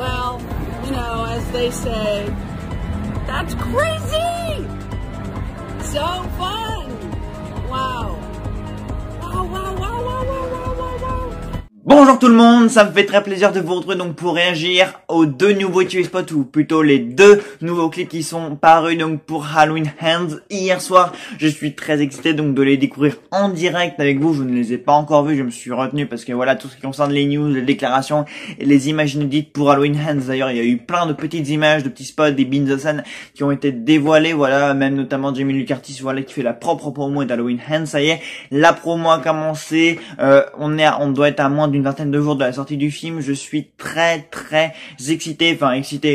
Well, you know, as they say, that's crazy! So fun! Wow. Wow, wow, wow, wow, wow, wow, wow, wow. Bonjour tout le monde, ça me fait très plaisir de vous retrouver donc pour réagir aux deux nouveaux TV spots, ou plutôt les deux nouveaux clips qui sont parus donc pour Halloween Ends hier soir. Je suis très excité donc de les découvrir en direct avec vous. Je ne les ai pas encore vus, je me suis retenu parce que voilà, tout ce qui concerne les news, les déclarations et les images inédites pour Halloween Ends. D'ailleurs, il y a eu plein de petites images, de petits spots, des behind the scenes qui ont été dévoilés. Voilà, même notamment Jamie Lee Curtis, voilà, qui fait la propre promo d'Halloween Ends. Ça y est, la promo a commencé. On doit être à moins d'une vingtaine de jours de la sortie du film. Je suis très excité,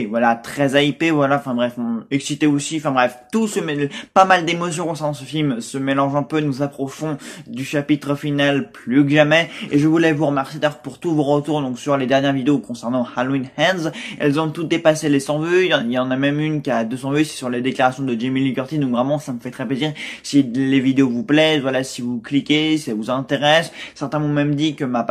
voilà, très hypé, voilà, enfin bref, excité aussi, enfin bref, tout se mêle, pas mal d'émotions concernant ce film se mélange un peu, nous approchons du chapitre final plus que jamais, et je voulais vous remercier d'ailleurs pour tous vos retours donc sur les dernières vidéos concernant Halloween Ends. Elles ont toutes dépassé les 100 vues, il y en a même une qui a 200 vues, c'est sur les déclarations de Jamie Lee Curtis, donc vraiment ça me fait très plaisir. Si les vidéos vous plaisent, voilà, si vous cliquez, si ça vous intéresse, certains m'ont même dit que ma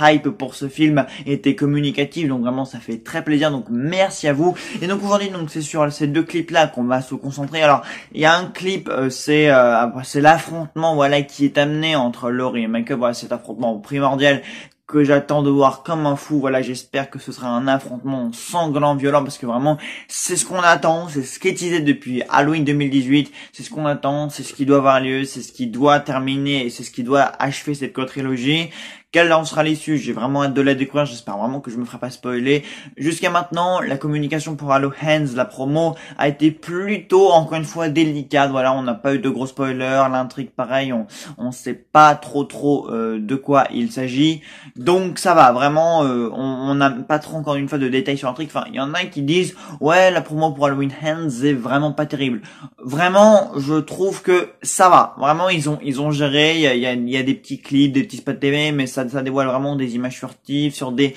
hype pour ce film était communicative, donc vraiment ça fait très plaisir, donc merci à vous. Et donc aujourd'hui, donc c'est sur ces deux clips là qu'on va se concentrer. Alors il y a un clip, c'est l'affrontement, voilà, qui est amené entre Laurie et Michael. Voilà, cet affrontement primordial que j'attends de voir comme un fou. Voilà, j'espère que ce sera un affrontement sanglant, violent, parce que vraiment c'est ce qu'on attend, c'est ce qui est teasé depuis Halloween 2018, c'est ce qu'on attend, c'est ce qui doit avoir lieu, c'est ce qui doit terminer et c'est ce qui doit achever cette quadrilogie. Quelle en sera l'issue? J'ai vraiment hâte de la découvrir, j'espère vraiment que je me ferai pas spoiler. Jusqu'à maintenant, la communication pour Halloween Ends, la promo, a été plutôt, encore une fois, délicate. Voilà, on n'a pas eu de gros spoilers, l'intrigue pareil, on sait pas trop de quoi il s'agit. Donc ça va, vraiment, on n'a pas trop encore une fois de détails sur l'intrigue. Enfin, il y en a qui disent, ouais, la promo pour Halloween Ends est vraiment pas terrible. Vraiment, je trouve que ça va. Vraiment, ils ont géré, il y a des petits clips, des petits spots TV, mais ça dévoile vraiment des images furtives sur des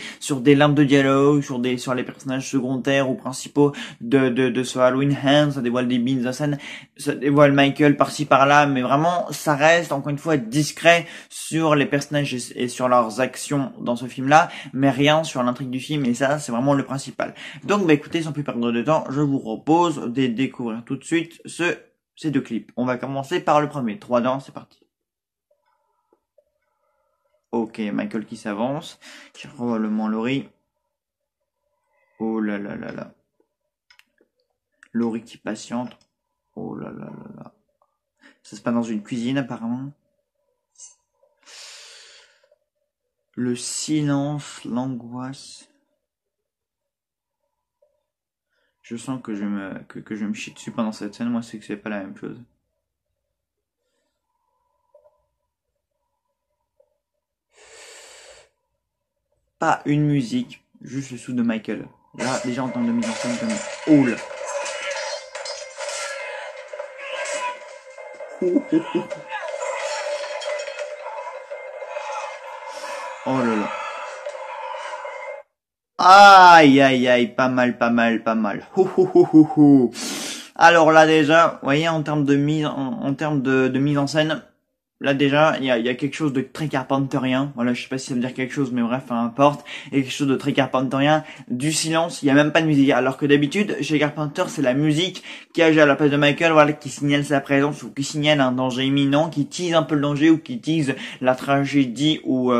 limbes de dialogue, sur les personnages secondaires ou principaux de ce Halloween Ends. Ça dévoile des behind the scenes, ça dévoile Michael par-ci par-là, mais vraiment ça reste encore une fois discret sur les personnages et sur leurs actions dans ce film-là, mais rien sur l'intrigue du film, et ça c'est vraiment le principal. Donc bah écoutez, sans plus perdre de temps, je vous propose de découvrir tout de suite ces deux clips. On va commencer par le premier. 3, 2, 1, c'est parti. Ok, Michael qui s'avance, qui probablement Laurie. Oh là là là là. Laurie qui patiente. Oh là là là là. Ça se passe dans une cuisine apparemment. Le silence, l'angoisse. Je sens que je vais me chier dessus pendant cette scène. Moi, c'est que c'est pas la même chose. Pas une musique, juste le sou de Michael. Là, déjà en termes de mise en scène, comme oh là. Oh là là. Aïe aïe aïe, pas mal. Alors là déjà, vous voyez, en termes de mise en scène, là déjà, il y a quelque chose de très carpenterien. Voilà, je sais pas si ça veut dire quelque chose, mais bref, peu importe. Il y a quelque chose de très carpenterien. Du silence, il y a même pas de musique. Alors que d'habitude, chez Carpenter, c'est la musique qui agit à la place de Michael, voilà, qui signale sa présence ou qui signale un danger imminent, qui tease un peu le danger ou qui tease la tragédie ou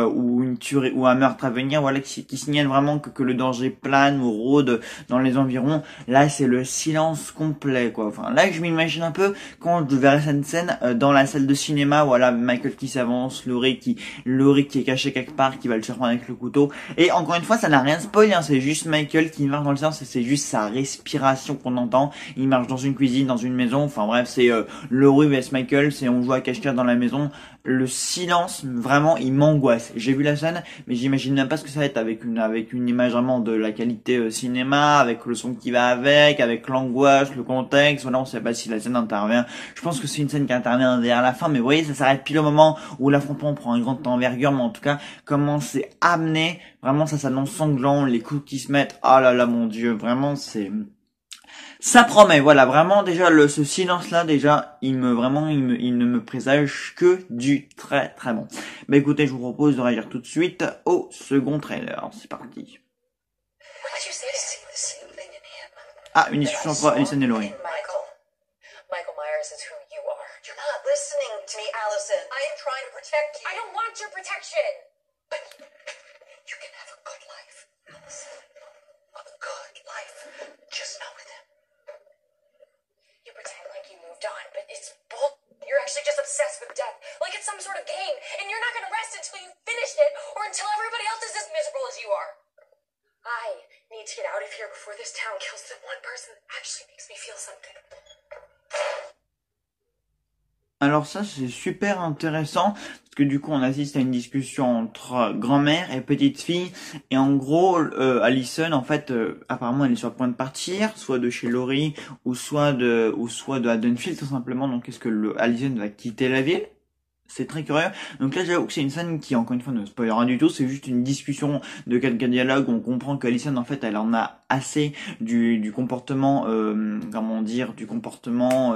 une tuerie ou un meurtre à venir. Voilà, qui signale vraiment que le danger plane ou rôde dans les environs. Là, c'est le silence complet, quoi. Enfin, là, je m'imagine un peu quand je verrai cette scène dans la salle de cinéma, voilà. Michael qui s'avance, Laurie qui est caché quelque part, qui va le surprendre avec le couteau. Et encore une fois, ça n'a rien spoilé, hein, c'est juste Michael qui marche dans le silence et c'est juste sa respiration qu'on entend. Il marche dans une cuisine, dans une maison, enfin bref, c'est Laurie vs Michael, c'est on joue à cache-cache dans la maison. Le silence, vraiment, il m'angoisse. J'ai vu la scène, mais j'imagine même pas ce que ça va être avec une image vraiment de la qualité cinéma, avec le son qui va avec l'angoisse, le contexte. Voilà, on sait pas si la scène intervient. Je pense que c'est une scène qui intervient derrière la fin, mais vous voyez, ça s'arrête pile au moment où l'affrontement prend une grande envergure, mais en tout cas, comment c'est amené, vraiment, ça s'annonce sanglant, les coups qui se mettent, oh là là, mon Dieu, vraiment, ça promet, voilà, vraiment, déjà, ce silence-là, déjà, il ne me présage que du très bon. Bah écoutez, je vous propose de réagir tout de suite au second trailer. C'est parti. Ah, une discussion entre Allison et Laurie. Michael Myers is who you are. You're not listening to me, Allison. I am trying to protect you. I don't want your protection. But you can have a good life, Allison. A good life. Just not with him. You pretend like you moved on, but it's bull. You're actually just obsessed with death, like it's some sort of game, and you're not gonna rest until you've finished it, or until everybody else is as miserable as you are. I need to get out of here before this town kills the one person that actually makes me feel something. Alors ça c'est super intéressant parce que du coup on assiste à une discussion entre grand-mère et petite fille et en gros Allison en fait apparemment elle est sur le point de partir soit de chez Laurie ou soit de Haddonfield tout simplement. Donc est-ce que Allison va quitter la ville? C'est très curieux. Donc là, j'avoue que c'est une scène qui, encore une fois, ne spoil rien du tout. C'est juste une discussion de quelques dialogues. On comprend qu'Allison, en fait, elle en a assez du comportement, comment dire, du comportement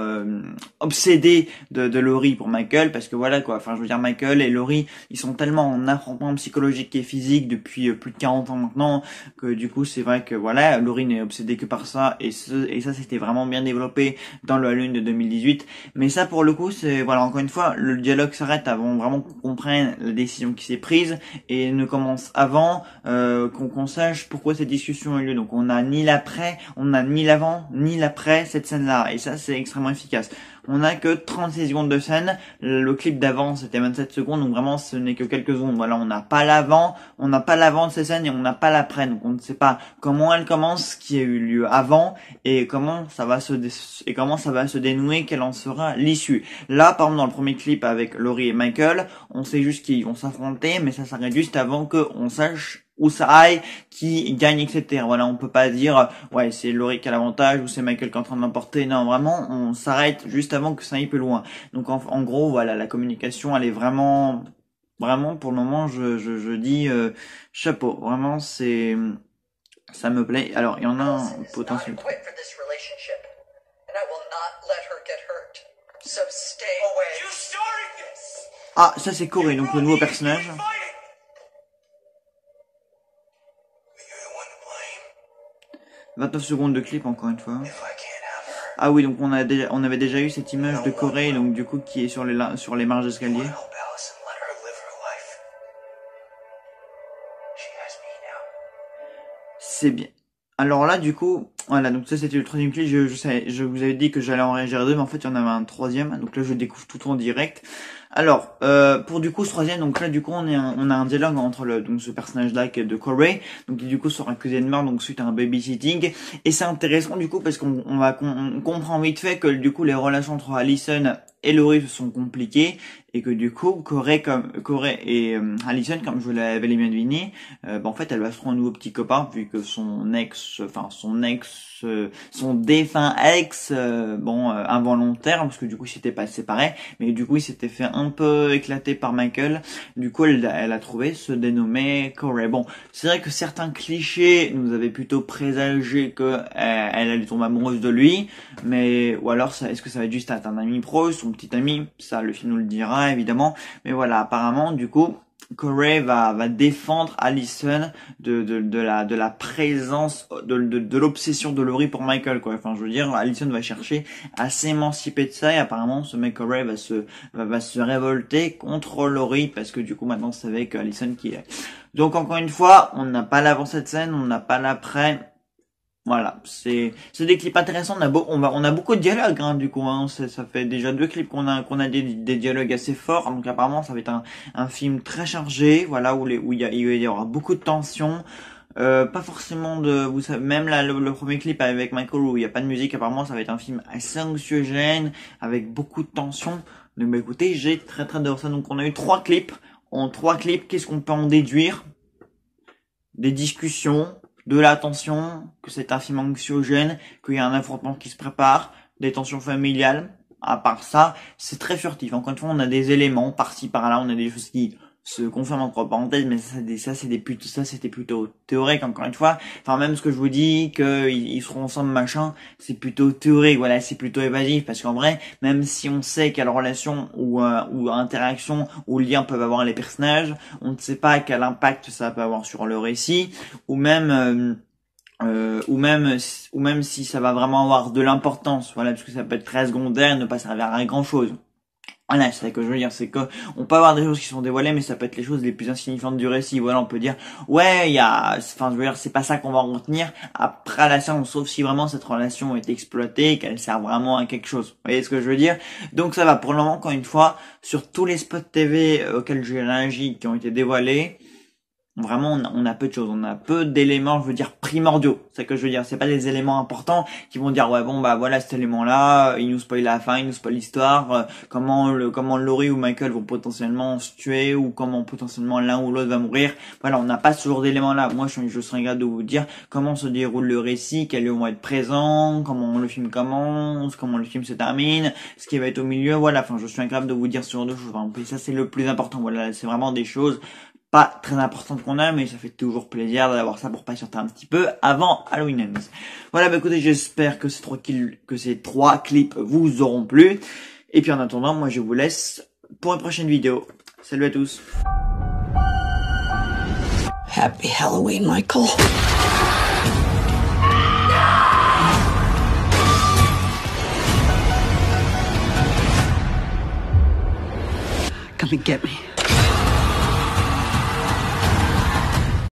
obsédé de Laurie pour Michael. Parce que voilà, quoi. Enfin, je veux dire, Michael et Laurie, ils sont tellement en affrontement psychologique et physique depuis plus de 40 ans maintenant que du coup, c'est vrai que voilà, Laurie n'est obsédée que par ça. Et ça, c'était vraiment bien développé dans le Halloween de 2018. Mais ça, pour le coup, c'est, voilà, encore une fois, le dialogue s'arrête avant vraiment qu'on comprenne la décision qui s'est prise et ne commence avant qu'on sache pourquoi cette discussion a eu lieu. Donc on a ni l'après, on a ni l'avant, ni l'après cette scène-là. Et ça, c'est extrêmement efficace. On n'a que 36 secondes de scène. Le clip d'avant, c'était 27 secondes. Donc vraiment, ce n'est que quelques secondes. Voilà, on n'a pas l'avant de ces scènes et on n'a pas l'après. Donc on ne sait pas comment elle commence, ce qui a eu lieu avant et comment ça va se dénouer, quelle en sera l'issue. Là, par exemple, dans le premier clip avec Laurie et Michael, on sait juste qu'ils vont s'affronter, mais ça s'arrête juste avant qu'on sache où ça aille, qui gagne, etc. Voilà, on peut pas dire, ouais, c'est Laurie qui a l'avantage, ou c'est Michael qui est en train de l'emporter. Non, vraiment, on s'arrête juste avant que ça aille plus loin. Donc, en gros, voilà, la communication, elle est vraiment, pour le moment, je dis, chapeau. Vraiment, ça me plaît. Alors, il y en a un potentiel. Ah, ça c'est Corey, donc le nouveau personnage. 29 secondes de clip encore une fois. Ah oui, donc on avait déjà eu cette image de Corey, donc du coup qui est sur les marges d'escalier. C'est bien. Alors là, du coup, voilà, donc ça c'était le troisième clip. Je vous avais dit que j'allais en réagir à deux, mais en fait il y en avait un troisième. Donc là, je découvre tout en direct. Alors, pour du coup ce troisième, donc là du coup on a un dialogue entre donc ce personnage-là qui est de Corey, donc qui du coup sera accusé de meurtre donc suite à un babysitting, et c'est intéressant du coup parce qu'on comprend vite fait que du coup les relations entre Allison et Laurie sont compliquées et que du coup Corey et Allison, comme je vous l'avais bien deviné, en fait elle va se trouver un nouveau petit copain vu que son défunt ex, involontaire parce que du coup ils s'étaient pas séparés, mais du coup il s'était fait un peu éclaté par Michael. Du coup elle a trouvé ce dénommé Corey. Bon, c'est vrai que certains clichés nous avaient plutôt présagé que elle allait tomber amoureuse de lui, mais ou alors est-ce que ça va être juste un ami proche, son petit ami, ça le film nous le dira évidemment, mais voilà, apparemment du coup Corey va défendre Allison de la présence de l'obsession de Laurie pour Michael, quoi. Enfin, je veux dire, Allison va chercher à s'émanciper de ça et apparemment ce mec Corey va se révolter contre Laurie parce que du coup maintenant c'est avec Allison qui est. Donc encore une fois, on n'a pas l'avant cette scène, on n'a pas l'après. Voilà, c'est des clips intéressants. On a beaucoup de dialogues, hein, du coup, hein. Ça fait déjà 2 clips qu'on a des dialogues assez forts. Donc apparemment, ça va être un film très chargé, voilà, où il y aura beaucoup de tension. Pas forcément vous savez, même là, le premier clip avec Michael où il y a pas de musique, apparemment, ça va être un film assez anxiogène, avec beaucoup de tension. Donc, écoutez, j'ai très hâte de voir ça. Donc, on a eu 3 clips. En 3 clips, qu'est-ce qu'on peut en déduire? Des discussions, de la tension, que c'est un film anxiogène, qu'il y a un affrontement qui se prépare, des tensions familiales. À part ça, c'est très furtif. Encore une fois, on a des éléments par-ci, par-là, on a des choses qui se confirment entre parenthèses, mais c'était plutôt théorique, encore une fois. Enfin, même ce que je vous dis, qu'ils seront ensemble, machin, c'est plutôt théorique, voilà, c'est plutôt évasif, parce qu'en vrai, même si on sait quelle relation ou interaction ou lien peuvent avoir les personnages, on ne sait pas quel impact ça peut avoir sur le récit, ou même ou même si ça va vraiment avoir de l'importance, voilà, parce que ça peut être très secondaire, ne pas servir à grand chose. Voilà, c'est ça que je veux dire, c'est que on peut avoir des choses qui sont dévoilées, mais ça peut être les choses les plus insignifiantes du récit. Voilà, on peut dire, ouais, enfin, je veux dire, c'est pas ça qu'on va retenir après la séance, sauf si vraiment cette relation est exploitée, qu'elle sert vraiment à quelque chose. Vous voyez ce que je veux dire? Donc ça va, pour le moment, encore une fois, sur tous les spots TV auxquels j'ai réagi, qui ont été dévoilés, vraiment, on a peu de choses, on a peu d'éléments, je veux dire, primordiaux. C'est ce que je veux dire, c'est pas des éléments importants qui vont dire, ouais, bon, bah voilà, cet élément-là, il nous spoil la fin, il nous spoil l'histoire, comment Laurie ou Michael vont potentiellement se tuer, ou comment potentiellement l'un ou l'autre va mourir. Voilà, on n'a pas ce genre d'éléments-là. Moi, je serais incapable de vous dire comment se déroule le récit, quels vont être présents, comment le film commence, comment le film se termine, ce qui va être au milieu, voilà, enfin, je suis incapable de vous dire ce genre de choses. Enfin, ça, c'est le plus important, voilà, c'est vraiment des choses pas très importante qu'on a, mais ça fait toujours plaisir d'avoir ça pour patienter un petit peu avant Halloween Ends. Voilà, bah écoutez, j'espère que ces trois clips vous auront plu. Et puis en attendant, moi je vous laisse pour une prochaine vidéo. Salut à tous. Happy Halloween, Michael. Come and get me.